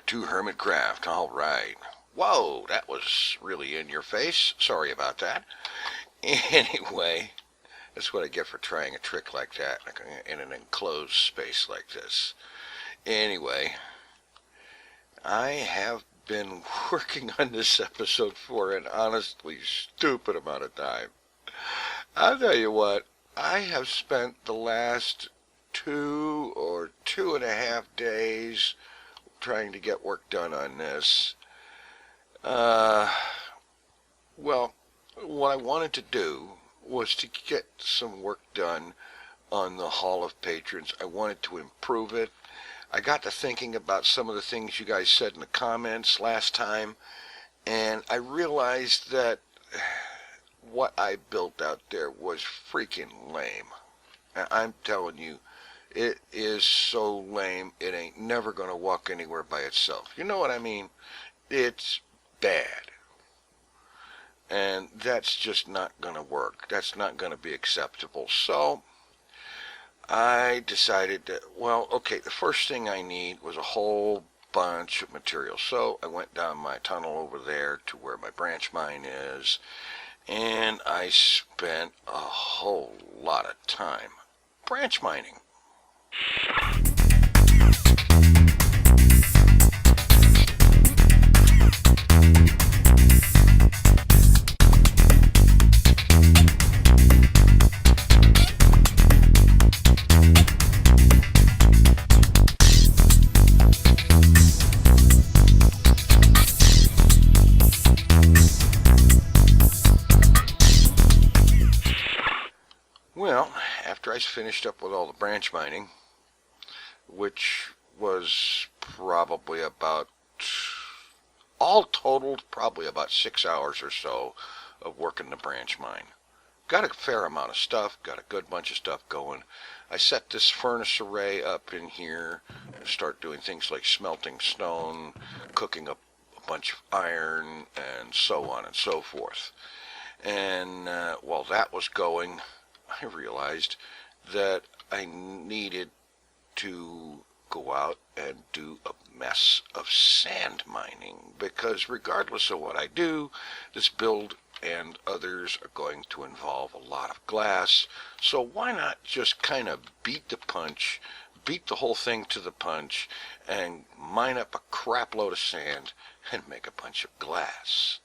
to Hermitcraft. All right. Whoa, that was really in your face. Sorry about that. Anyway, that's what I get for trying a trick like that in an enclosed space like this. Anyway, I have been working on this episode for an honestly stupid amount of time. I'll tell you what, I have spent the last 2 or 2.5 days trying to get work done on this. Well, what I wanted to do was to get some work done on the Hall of Patrons. I wanted to improve it. I got to thinking about some of the things you guys said in the comments last time, and I realized that what I built out there was freaking lame. I'm telling you, it is so lame, it ain't never gonna walk anywhere by itself. You know what I mean? It's bad. And that's just not gonna work. That's not gonna be acceptable. So, I decided that, well, okay, the first thing I need was a whole bunch of material. So, I went down my tunnel over there to where my branch mine is, and I spent a whole lot of time branch mining. Well, after I finished up with all the branch mining, which was probably about, all totaled, probably about 6 hours or so of working the branch mine. Got a fair amount of stuff, got a good bunch of stuff going. I set this furnace array up in here, start doing things like smelting stone, cooking up a bunch of iron, and so on and so forth. And while that was going, I realized that I needed to go out and do a mess of sand mining, because regardless of what I do, this build and others are going to involve a lot of glass. So why not just kind of beat the whole thing to the punch, and mine up a crap load of sand and make a bunch of glass.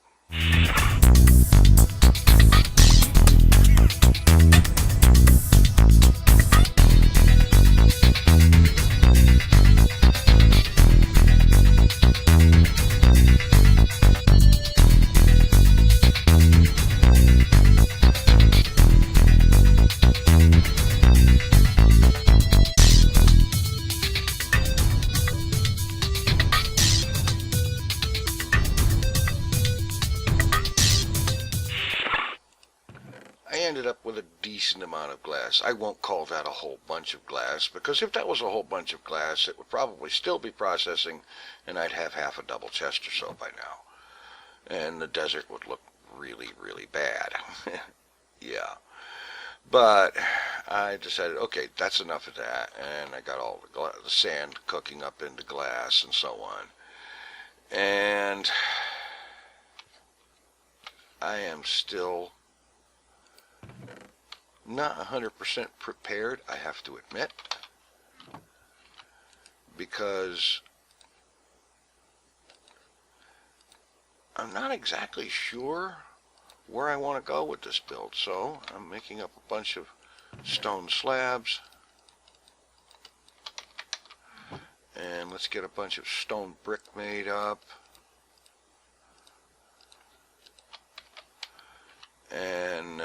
I ended up with a decent amount of glass. I won't call that a whole bunch of glass, because if that was a whole bunch of glass, it would probably still be processing, and I'd have half a double chest or so by now. And the desert would look really, really bad. Yeah. But I decided, okay, that's enough of that, and I got all the sand cooking up into glass and so on. And I am still not 100% prepared, I have to admit, because I'm not exactly sure where I want to go with this build. So I'm making up a bunch of stone slabs, and let's get a bunch of stone brick made up, and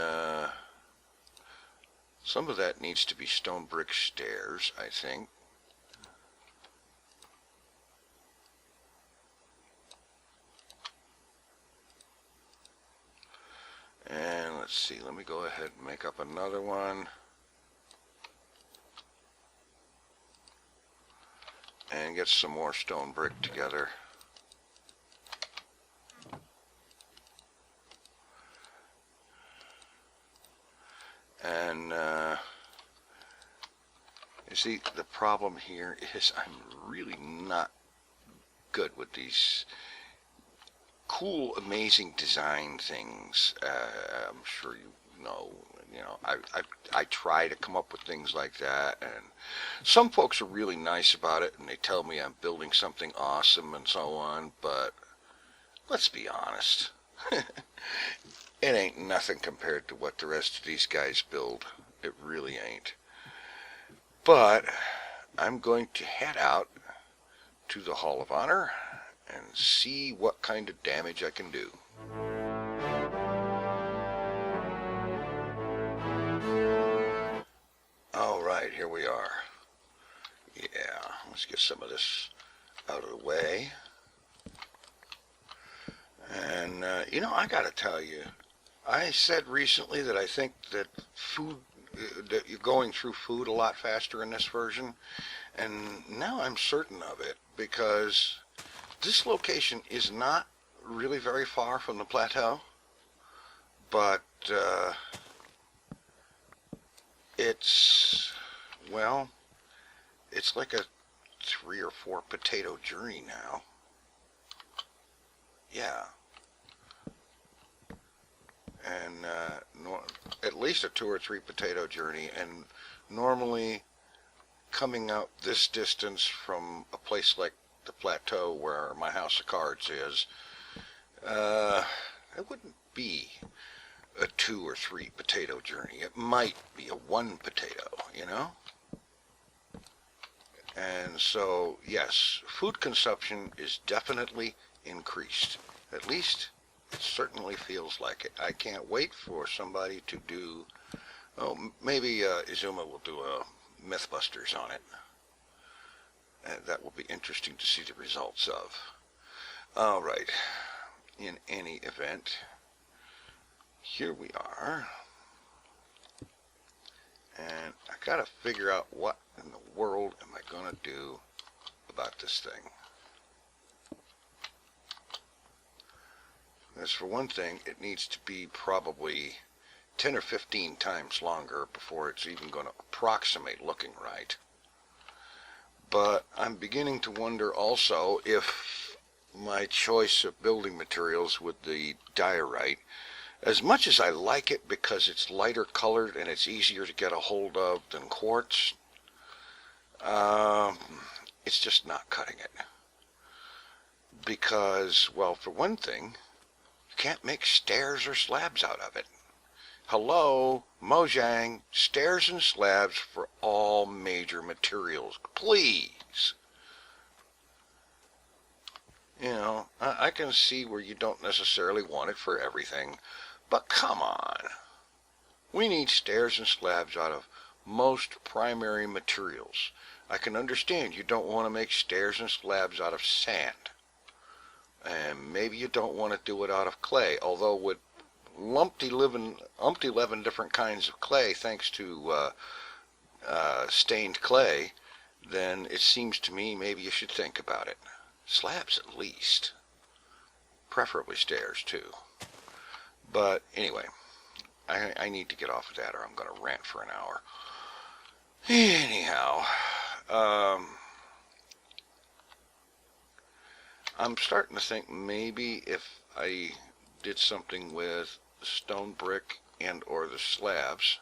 some of that needs to be stone brick stairs, I think. And let's see, let me go ahead and make up another one. And get some more stone brick together. And you see, the problem here is I'm really not good with these cool, amazing design things. I'm sure you know. I try to come up with things like that, and some folks are really nice about it, and they tell me I'm building something awesome and so on, but let's be honest. It ain't nothing compared to what the rest of these guys build. It really ain't. But I'm going to head out to the Hall of Honor and see what kind of damage I can do. Alright, here we are. Yeah, let's get some of this out of the way. And, I gotta tell you, I said recently that I think that that you're going through food a lot faster in this version, and now I'm certain of it, because this location is not really very far from the plateau, but it's like a 3 or 4 potato journey now. Yeah. And at least a 2 or 3 potato journey, and normally coming out this distance from a place like the plateau where my house of cards is, it wouldn't be a 2 or 3 potato journey. It might be a 1 potato, And so, yes, food consumption is definitely increased. At least it certainly feels like it. I can't wait for somebody to do, maybe Izuma will do a Mythbusters on it. That will be interesting to see the results of. All right. In any event, here we are. And I gotta figure out what in the world am I gonna do about this thing. As for one thing, it needs to be probably 10 or 15 times longer before it's even going to approximate looking right. But I'm beginning to wonder also if my choice of building materials with the diorite, as much as I like it because it's lighter colored and it's easier to get a hold of than quartz, it's just not cutting it. Because, well, for one thing, can't make stairs or slabs out of it. Hello, Mojang, stairs and slabs for all major materials, please. I can see where you don't necessarily want it for everything, but come on. We need stairs and slabs out of most primary materials. I can understand you don't want to make stairs and slabs out of sand. And maybe you don't want to do it out of clay, although with umpty 11 different kinds of clay, thanks to stained clay, then it seems to me maybe you should think about it. Slabs at least. Preferably stairs too. But anyway, I need to get off of that or I'm going to rant for an hour. Anyhow, I'm starting to think maybe if I did something with stone brick and or the slabs,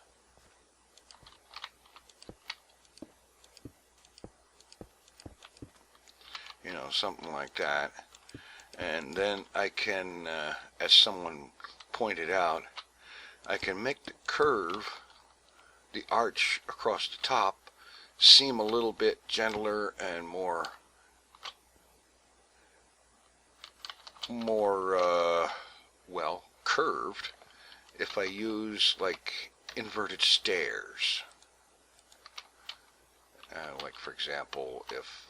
something like that, and then I can, as someone pointed out, I can make the curve, the arch across the top, seem a little bit gentler and more curved if I use like inverted stairs. Like for example, if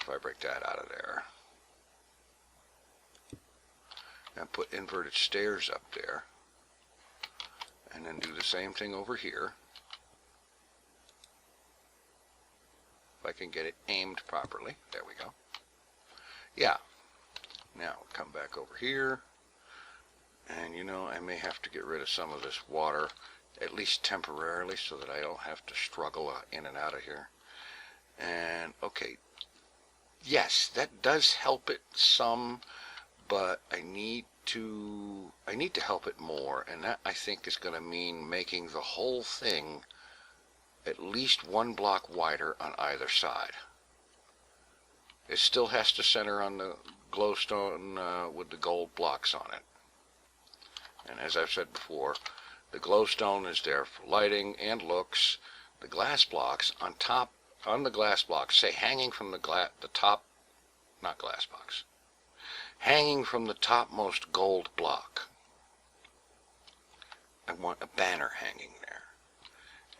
I break that out of there and put inverted stairs up there, and then do the same thing over here. If I can get it aimed properly. There we go. Yeah. Now come back over here, and I may have to get rid of some of this water, at least temporarily, so that I don't have to struggle in and out of here. And okay, yes, that does help it some, but I need to help it more, and that I think is going to mean making the whole thing at least 1 block wider on either side. It still has to center on the glowstone with the gold blocks on it. And as I've said before, the glowstone is there for lighting and looks. The glass blocks on the glass blocks, say hanging from the top, not glass box, hanging from the topmost gold block. I want a banner hanging there.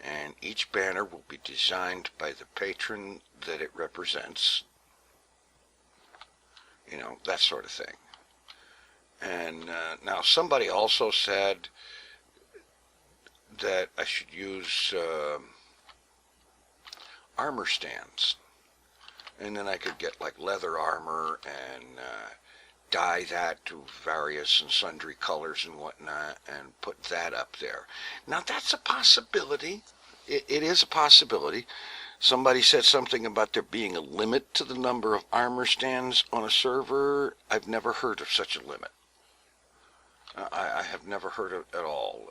And each banner will be designed by the patron that it represents. You know, that sort of thing. And now somebody also said that I should use armor stands. And then I could get like leather armor and dye that to various and sundry colors and whatnot and put that up there. Now that's a possibility. It is a possibility. Somebody said something about there being a limit to the number of armor stands on a server. I've never heard of such a limit. I have never heard of it at all.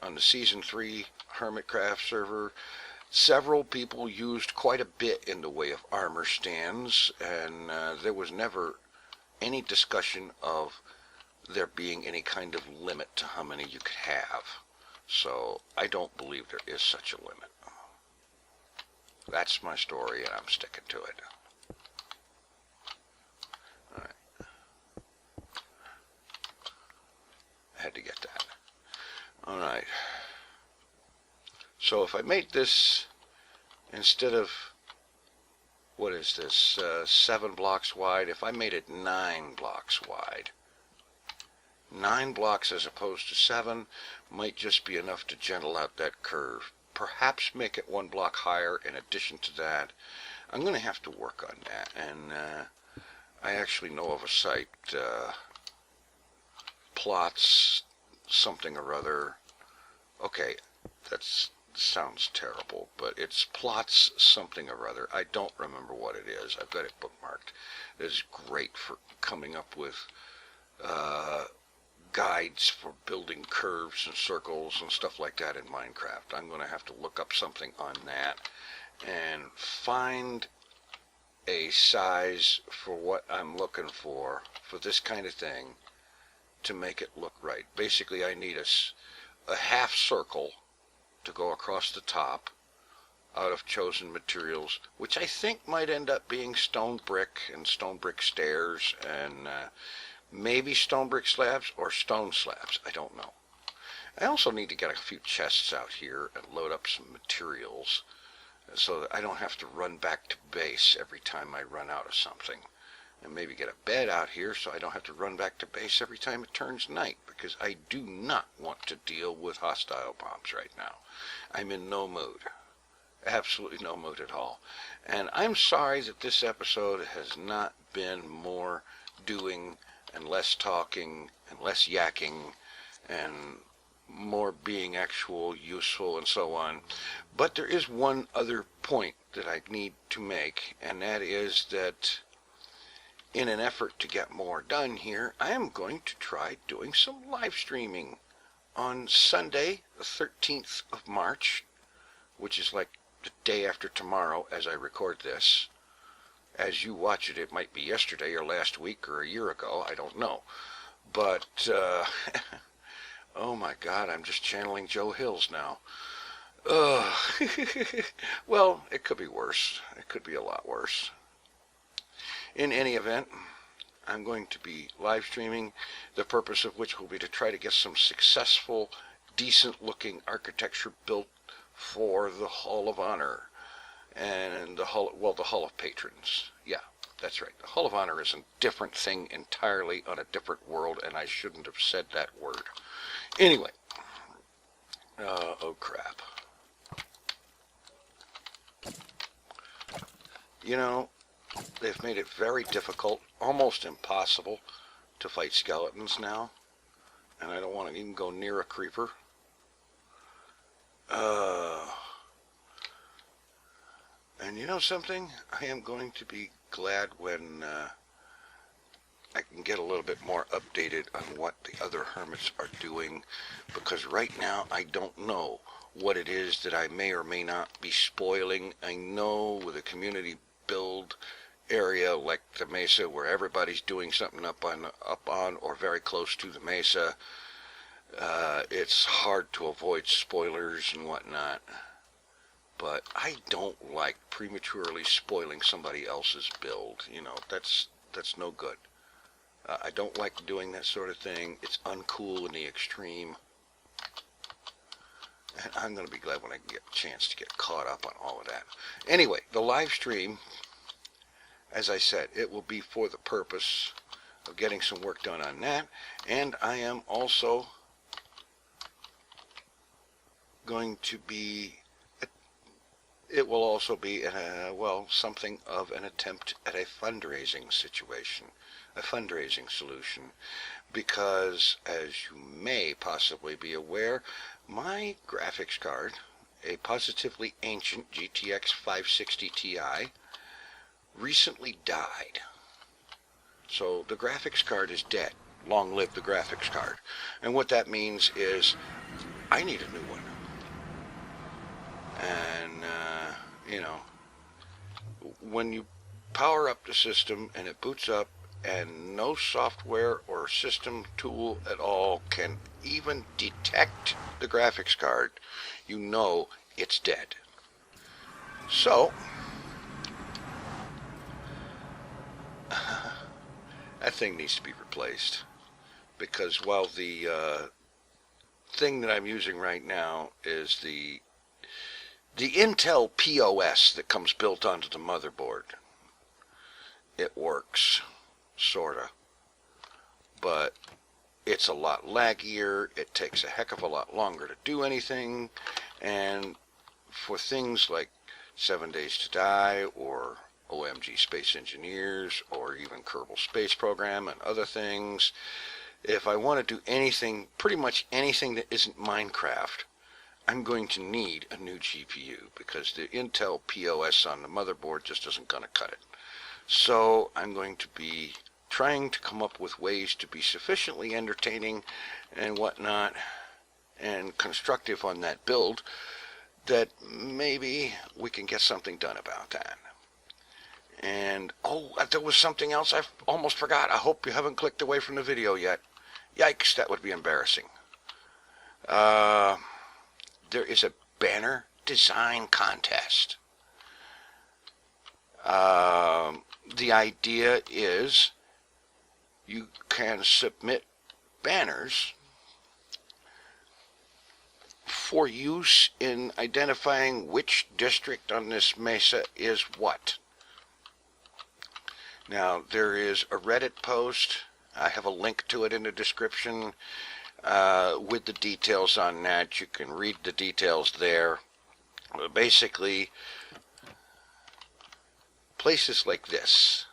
On the Season 3 Hermitcraft server, several people used quite a bit in the way of armor stands, and there was never any discussion of there being any kind of limit to how many you could have. So I don't believe there is such a limit. That's my story, and I'm sticking to it. All right. I had to get that. All right. So if I made this instead of, what is this, 7 blocks wide, if I made it 9 blocks wide, 9 blocks as opposed to 7 might just be enough to gentle out that curve. Perhaps make it 1 block higher in addition to that. I'm going to have to work on that, and I actually know of a site, plots something or other. Okay, that sounds terrible, but it's plots something or other. I don't remember what it is. I've got it bookmarked. It is great for coming up with guides for building curves and circles and stuff like that in Minecraft. I'm going to have to look up something on that and find a size for what I'm looking for this kind of thing to make it look right. Basically, I need a half circle to go across the top out of chosen materials, which I think might end up being stone brick and stone brick stairs and maybe stone brick slabs or stone slabs. I don't know. I also need to get a few chests out here and load up some materials so that I don't have to run back to base every time I run out of something. And maybe get a bed out here so I don't have to run back to base every time it turns night, because I do not want to deal with hostile bombs right now. I'm in no mood. Absolutely no mood at all. And I'm sorry that this episode has not been more doing and less talking and less yakking and more being actual useful and so on. But there is one other point that I need to make, and that is that in an effort to get more done here, I am going to try doing some live streaming on Sunday, the 13th of March, which is like the day after tomorrow as I record this. As you watch it, it might be yesterday or last week or a year ago. I don't know. But, oh my God, I'm just channeling Joe Hills now. Well, it could be worse. It could be a lot worse. In any event, I'm going to be live streaming, the purpose of which will be to try to get some successful, decent-looking architecture built for the Hall of Honor and the Hall of Patrons. Yeah, that's right. The Hall of Honor is a different thing entirely on a different world, and I shouldn't have said that word. Anyway, oh crap. You know, they've made it very difficult, almost impossible, to fight skeletons now. And I don't want to even go near a creeper. And you know something? I am going to be glad when I can get a little bit more updated on what the other hermits are doing, because right now I don't know what it is that I may or may not be spoiling. I know with a community build area like the Mesa, where everybody's doing something up on or very close to the Mesa, it's hard to avoid spoilers and whatnot. But I don't like prematurely spoiling somebody else's build. You know, that's no good. I don't like doing that sort of thing. It's uncool in the extreme. And I'm going to be glad when I can get a chance to get caught up on all of that. Anyway, the live stream, as I said, it will be for the purpose of getting some work done on that. And I am also going to be, it will also be, well, something of an attempt at a fundraising situation, a fundraising solution, because as you may possibly be aware, my graphics card, a positively ancient GTX 560 Ti, recently died. So the graphics card is dead. Long live the graphics card. And what that means is I need a new one. And, you know, when you power up the system and it boots up and no software or system tool at all can even detect the graphics card, you know it's dead. So, that thing needs to be replaced, because while the thing that I'm using right now is the Intel POS that comes built onto the motherboard, it works, sorta, but it's a lot laggier, it takes a heck of a lot longer to do anything, and for things like 7 Days to Die or OMG Space Engineers or even Kerbal Space Program and other things, if I want to do anything, pretty much anything that isn't Minecraft, I'm going to need a new GPU, because the Intel POS on the motherboard just isn't going to cut it. So I'm going to be trying to come up with ways to be sufficiently entertaining and whatnot and constructive on that build that maybe we can get something done about that. And, oh, there was something else I almost forgot. I hope you haven't clicked away from the video yet. Yikes, that would be embarrassing. There is a banner design contest. The idea is you can submit banners for use in identifying which district on this mesa is what. Now, there is a Reddit post. I have a link to it in the description with the details on that. You can read the details there. Basically, places like this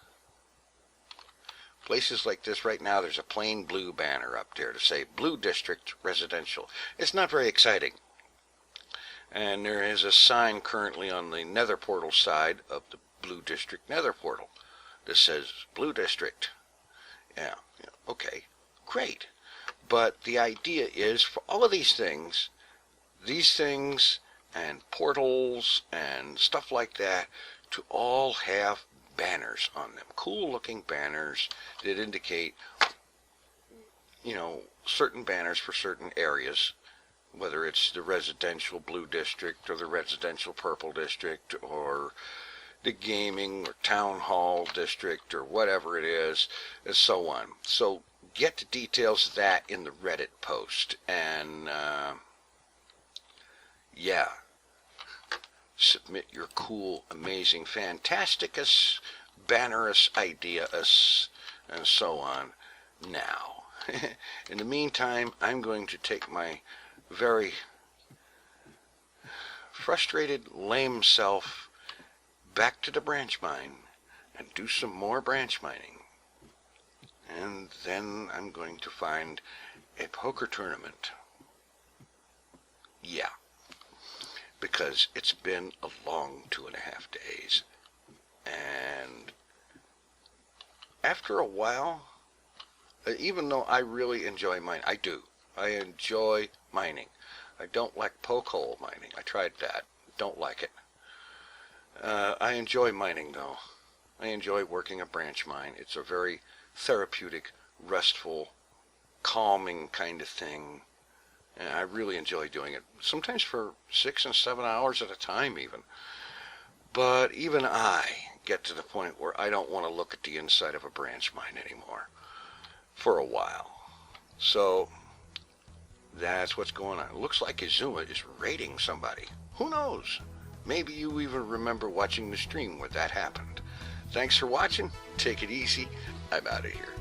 right now, there's a plain blue banner up there to say Blue District Residential. It's not very exciting. And there is a sign currently on the Nether Portal side of the Blue District Nether Portal that says Blue District. Yeah, okay, great. But the idea is for all of these things and portals and stuff like that, to all have banners on them. Cool looking banners that indicate, you know, certain banners for certain areas, whether it's the residential blue district or the residential purple district or the gaming or town hall district or whatever it is, and so on. So get the details of that in the Reddit post, and yeah, submit your cool, amazing, fantasticus, bannerous ideas, and so on now. In the meantime, I'm going to take my very frustrated, lame self back to the branch mine and do some more branch mining. And then I'm going to find a poker tournament. Yeah. because it's been a long 2.5 days. And after a while, even though I really enjoy mining, I enjoy mining. I don't like poke hole mining. I tried that. Don't like it. I enjoy mining though. I enjoy working a branch mine. It's a very therapeutic, restful, calming kind of thing. And I really enjoy doing it. Sometimes for 6 and 7 hours at a time even. But even I get to the point where I don't want to look at the inside of a branch mine anymore for a while. So that's what's going on. It looks like Izuma is raiding somebody. Who knows? Maybe you even remember watching the stream where that happened. Thanks for watching. Take it easy. I'm out of here.